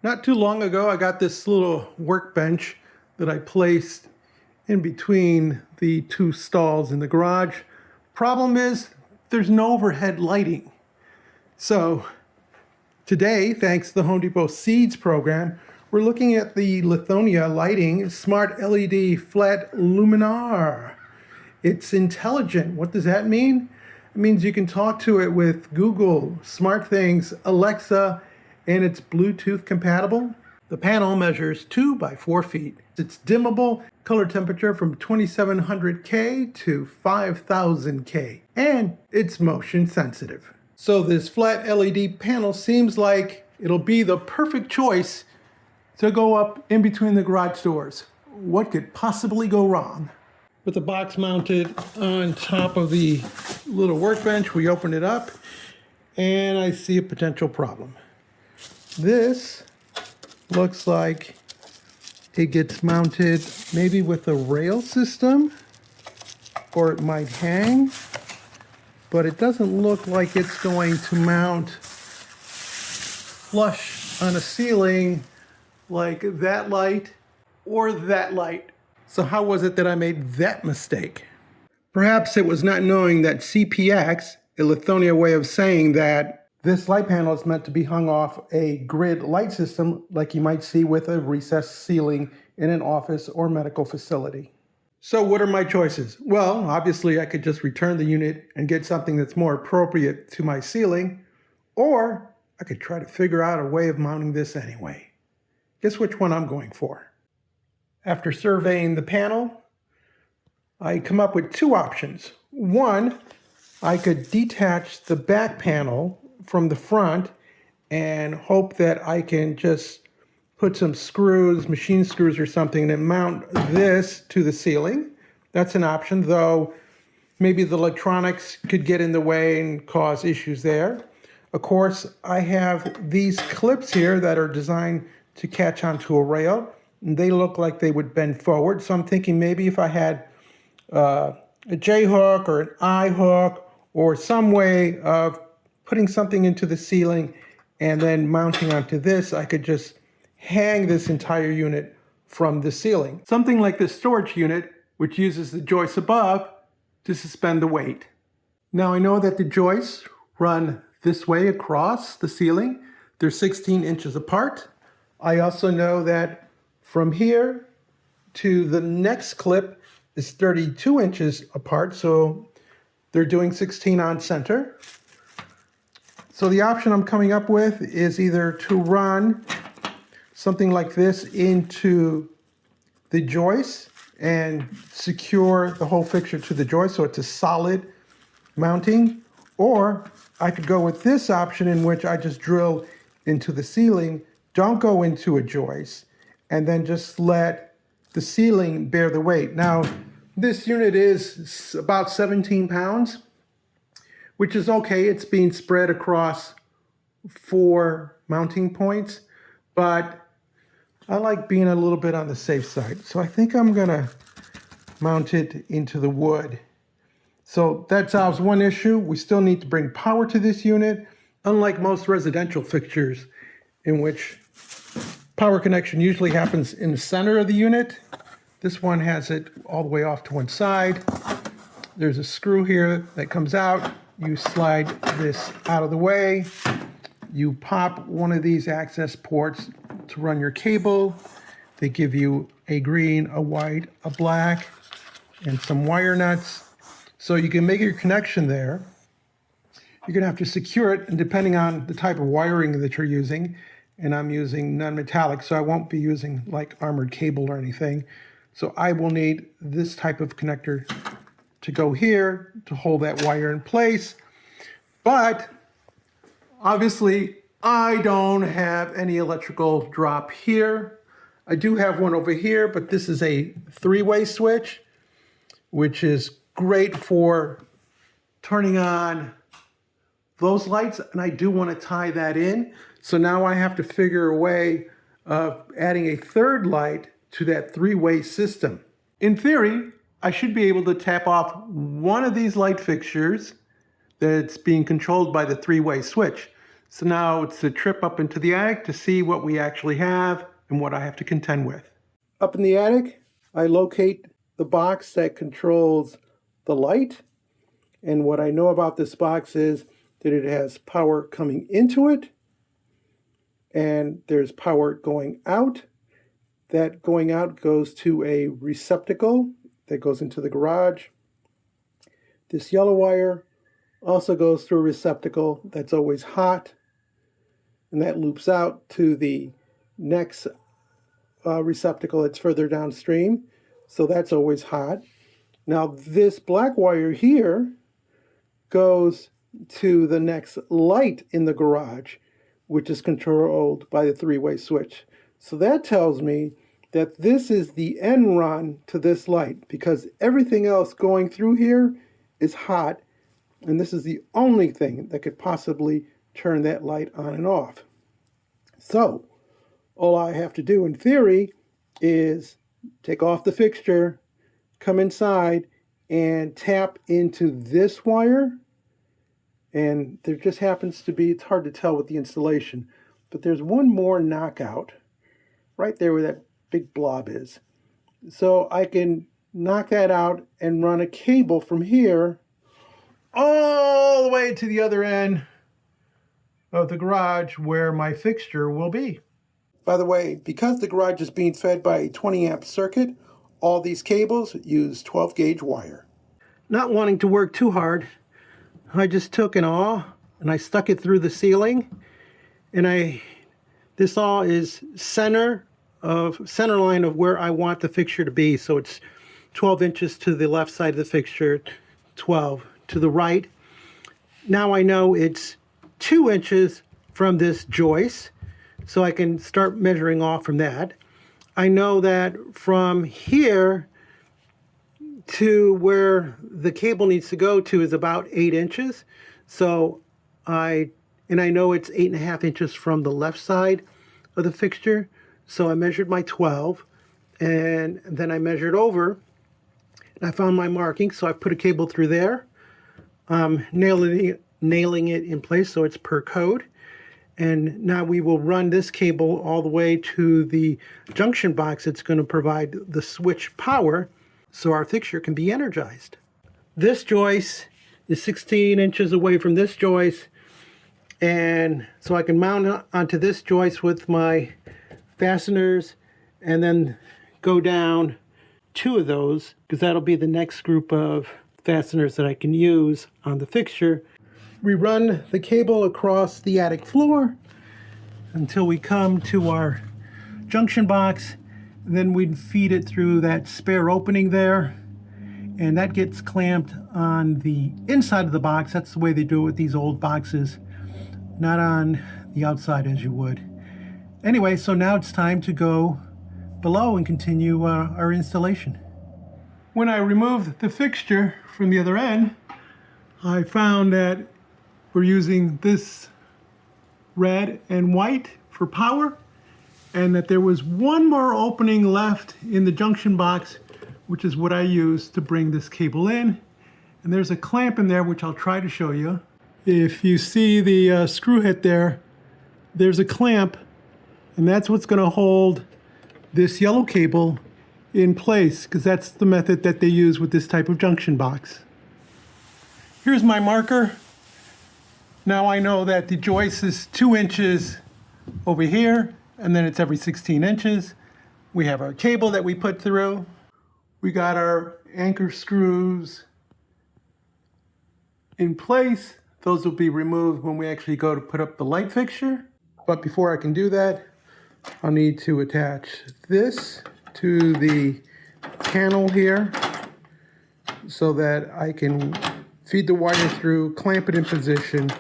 Not too long ago, I got this little workbench that I placed in between the two stalls in the garage. Problem is, there's no overhead lighting. So today, thanks to the Home Depot Seeds program, we're looking at the Lithonia Lighting Smart LED Flat Luminaire. It's intelligent. What does that mean? It means you can talk to it with Google, SmartThings, Alexa, and it's Bluetooth compatible. The panel measures 2 by 4 feet. It's dimmable, color temperature from 2700K to 5000K, and it's motion sensitive. So this flat LED panel seems like it'll be the perfect choice to go up in between the garage doors. What could possibly go wrong? With the box mounted on top of the little workbench, we open it up and I see a potential problem. This looks like it gets mounted maybe with a rail system, or it might hang, but it doesn't look like it's going to mount flush on a ceiling like that light or that light. So how was it that I made that mistake? Perhaps it was not knowing that CPX, a Lithonia way of saying that this light panel is meant to be hung off a grid light system like you might see with a recessed ceiling in an office or medical facility. So what are my choices? Well, obviously I could just return the unit and get something that's more appropriate to my ceiling, or I could try to figure out a way of mounting this anyway. Guess which one I'm going for? After surveying the panel, I come up with two options. One, I could detach the back panel from the front and hope that I can just put some screws, machine screws or something, and mount this to the ceiling. That's an option, though maybe the electronics could get in the way and cause issues there. Of course, I have these clips here that are designed to catch onto a rail. They look like they would bend forward. So I'm thinking maybe if I had a J-hook or an I-hook or some way of putting something into the ceiling and then mounting onto this, I could just hang this entire unit from the ceiling. Something like the storage unit, which uses the joists above to suspend the weight. Now I know that the joists run this way across the ceiling. They're 16 inches apart. I also know that from here to the next clip is 32 inches apart, so they're doing 16 on center. So the option I'm coming up with is either to run something like this into the joist and secure the whole fixture to the joist so it's a solid mounting, or I could go with this option in which I just drill into the ceiling, don't go into a joist, and then just let the ceiling bear the weight. Now, this unit is about 17 pounds, which is okay. It's being spread across 4 mounting points, but I like being a little bit on the safe side. So I think I'm gonna mount it into the wood. So that solves one issue. We still need to bring power to this unit, unlike most residential fixtures in which power connection usually happens in the center of the unit. This one has it all the way off to one side. There's a screw here that comes out. You slide this out of the way. You pop one of these access ports to run your cable. They give you a green, a white, a black, and some wire nuts. So you can make your connection there. You're gonna have to secure it, and depending on the type of wiring that you're using, and I'm using non-metallic, so I won't be using like armored cable or anything. So I will need this type of connector to go here to hold that wire in place. But obviously, I don't have any electrical drop here. I do have one over here, but this is a 3-way switch, which is great for turning on those lights, and I do want to tie that in. So now I have to figure a way of adding a third light to that 3-way system. In theory, I should be able to tap off one of these light fixtures that's being controlled by the 3-way switch. So now it's a trip up into the attic to see what we actually have and what I have to contend with. Up in the attic, I locate the box that controls the light. And what I know about this box is that it has power coming into it and there's power going out. That going out goes to a receptacle that goes into the garage. This yellow wire also goes through a receptacle that's always hot, and that loops out to the next receptacle that's further downstream, so that's always hot. Now this black wire here goes to the next light in the garage, which is controlled by the three-way switch. So that tells me that this is the end run to this light, because everything else going through here is hot, and this is the only thing that could possibly turn that light on and off. So all I have to do in theory is take off the fixture, come inside, and tap into this wire. And there just happens to be, it's hard to tell with the installation, but there's one more knockout right there where that big blob is. So I can knock that out and run a cable from here all the way to the other end of the garage where my fixture will be. By the way, because the garage is being fed by a 20 amp circuit, all these cables use 12 gauge wire. Not wanting to work too hard, I just took an awl and I stuck it through the ceiling, and this awl is center line of where I want the fixture to be. So it's 12 inches to the left side of the fixture, 12 to the right. Now I know it's 2 inches from this joist, so I can start measuring off from that. I know that from here to where the cable needs to go to is about 8 inches. So I know it's 8.5 inches from the left side of the fixture. So I measured my 12, and then I measured over, and I found my marking. So I put a cable through there, nailing it in place so it's per code. And now we will run this cable all the way to the junction box that's going to provide the switch power so our fixture can be energized. This joist is 16 inches away from this joist, and so I can mount it onto this joist with my fasteners and then go down 2 of those, because that'll be the next group of fasteners that I can use on the fixture. We run the cable across the attic floor until we come to our junction box. Then we'd feed it through that spare opening there, and that gets clamped on the inside of the box. That's the way they do it with these old boxes, not on the outside as you would. Anyway, so now it's time to go below and continue our installation. When I removed the fixture from the other end, I found that we're using this red and white for power, and that there was one more opening left in the junction box, which is what I use to bring this cable in. And there's a clamp in there, which I'll try to show you. If you see the screw head there, there's a clamp, and that's what's going to hold this yellow cable in place, because that's the method that they use with this type of junction box. Here's my marker. Now I know that the joist is 2 inches over here, and then it's every 16 inches. We have our cable that we put through. We got our anchor screws in place. Those will be removed when we actually go to put up the light fixture. But before I can do that, I'll need to attach this to the panel here so that I can feed the wire through, clamp it in position,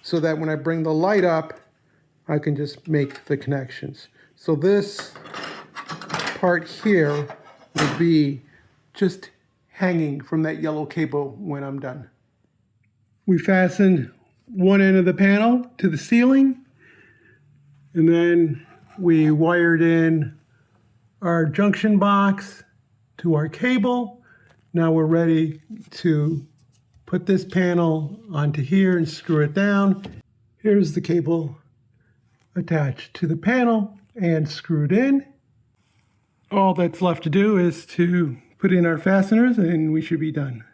so that when I bring the light up, I can just make the connections. So this part here will be just hanging from that yellow cable when I'm done. We fastened one end of the panel to the ceiling, and then we wired in our junction box to our cable. Now we're ready to put this panel onto here and screw it down. Here's the cable attached to the panel and screwed in. All that's left to do is to put in our fasteners and we should be done.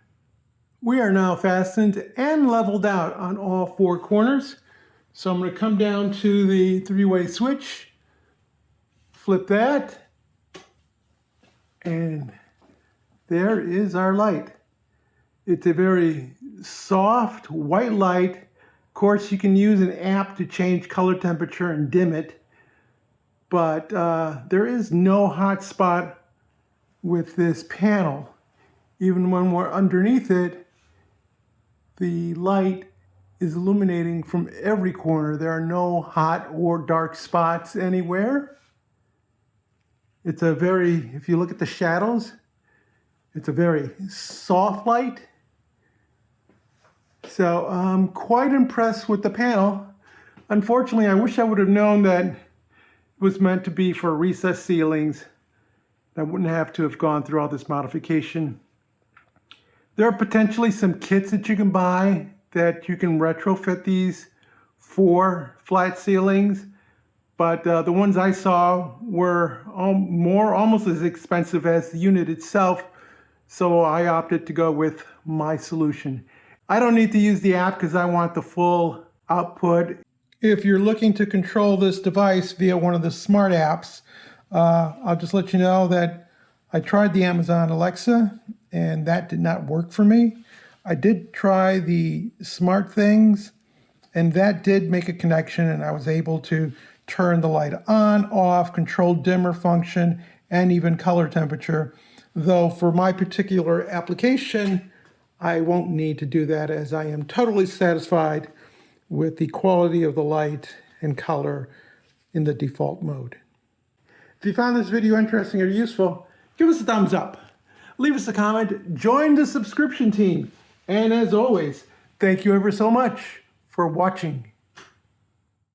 We are now fastened and leveled out on all four corners. So I'm going to come down to the three-way switch, flip that, and there is our light. It's a very soft white light. Of course, you can use an app to change color temperature and dim it, but there is no hot spot with this panel. Even when we're underneath it, the light is illuminating from every corner. There are no hot or dark spots anywhere. It's a very, if you look at the shadows, it's a very soft light. So I'm quite impressed with the panel. Unfortunately, I wish I would have known that it was meant to be for recessed ceilings. I wouldn't have to have gone through all this modification. There are potentially some kits that you can buy that you can retrofit these for flat ceilings, but the ones I saw were almost as expensive as the unit itself, so I opted to go with my solution. I don't need to use the app because I want the full output. If you're looking to control this device via one of the smart apps, I'll just let you know that I tried the Amazon Alexa and that did not work for me. I did try the smart things and that did make a connection, and I was able to turn the light on, off, control dimmer function, and even color temperature. Though for my particular application, I won't need to do that as I am totally satisfied with the quality of the light and color in the default mode. If you found this video interesting or useful, give us a thumbs up. Leave us a comment, join the subscription team, and as always, thank you ever so much for watching.